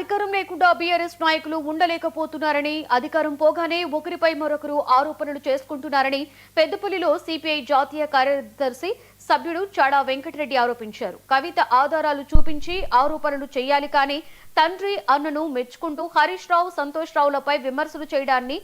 అధికారం లేకుండా బీఆర్ఎస్ నాయకులు ఉండలేకపోతున్నారని, అధికారం పోగానే ఒకరిపై మరొకరు ఆరోపణలు చేసుకుంటున్నారని పెద్దపల్లిలో సిపిఐ జాతీయ కార్యదర్శి సభ్యుడు చాడా వెంకటరెడ్డి ఆరోపించారు. కవిత ఆధారాలు చూపించి ఆరోపణలు చేయాలి కానీ తండ్రి అన్నను మెచ్చుకుంటూ హరీష్ రావు, సంతోష్ రావులపై విమర్శలు చేయడాన్ని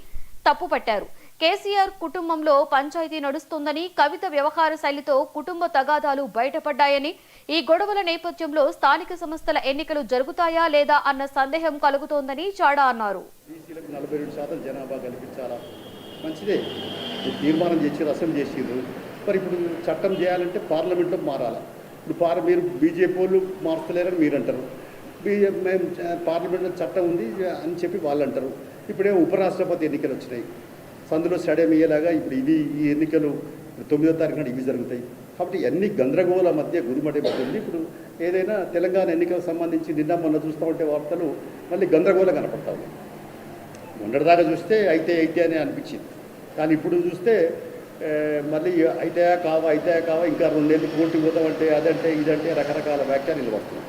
తప్పుపట్టారు. కేసీఆర్ కుటుంబంలో పంచాయతీ నడుస్తుందని, కవిత వ్యవహార శైలితో కుటుంబ తగాదాలు బయటపడ్డాయని, ఈ గొడవల నేపథ్యంలో స్థానిక సంస్థల ఎన్నికలు జరుగుతాయా లేదా అన్న సందేహం కలుగుతోందని చాడా అన్నారు. జనాభా కల్పించాలా మంచిదే, తీర్మానం చేసి అసెంబ్లీ చేసిరు. మరి ఇప్పుడు చట్టం చేయాలంటే పార్లమెంట్లో మారాలా. ఇప్పుడు మీరు బీజేపీ వాళ్ళు మార్చలేరని మీరు అంటారు, మేము పార్లమెంట్లో చట్టం ఉంది అని చెప్పి వాళ్ళు అంటారు. ఇప్పుడేమో ఉపరాష్ట్రపతి ఎన్నికలు వచ్చినాయి, సందులో స్టేడియం ఇయ్యేలాగా ఇప్పుడు ఈ ఎన్నికలు 9వ తారీఖు నాడు ఇవి జరుగుతాయి. కాబట్టి అన్ని గందరగోళ మధ్య గురిమడిపోతుంది. ఇప్పుడు ఏదైనా తెలంగాణ ఎన్నికలకు సంబంధించి నిన్న మొన్న చూస్తూ ఉంటే వార్తలు మళ్ళీ గందరగోళం కనపడతా ఉన్నాయి. మొన్నటిదాకా చూస్తే అయితే అని అనిపించింది, కానీ ఇప్పుడు చూస్తే మళ్ళీ అయితే కావా ఇంకా 2 ఏళ్ళు కోర్టుకు పోతామంటే అదంటే ఇదంటే రకరకాల వ్యాఖ్యానాలు వస్తున్నాయి.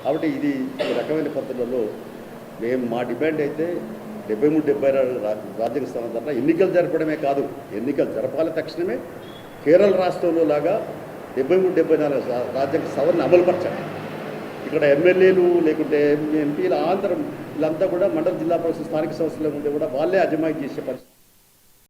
కాబట్టి ఇది ఈ రకమైన పద్ధతులలో మా డిమాండ్ అయితే 73-76 రాజ్యాంగ స్థానం ద్వారా ఎన్నికలు జరపడమే కాదు, ఎన్నికలు జరపాలి తక్షణమే. కేరళ రాష్ట్రంలో లాగా 73-74 రాజ్యాంగ సవరణ అమలుపరచాలి. ఇక్కడ ఎమ్మెల్యేలు లేకుంటే ఎంపీల ఆంధ్రం వీళ్ళంతా కూడా మండల జిల్లా పరిషత్ స్థానిక సంస్థల ముందే కూడా వాళ్ళే అజమాయి చేసే పరిస్థితి.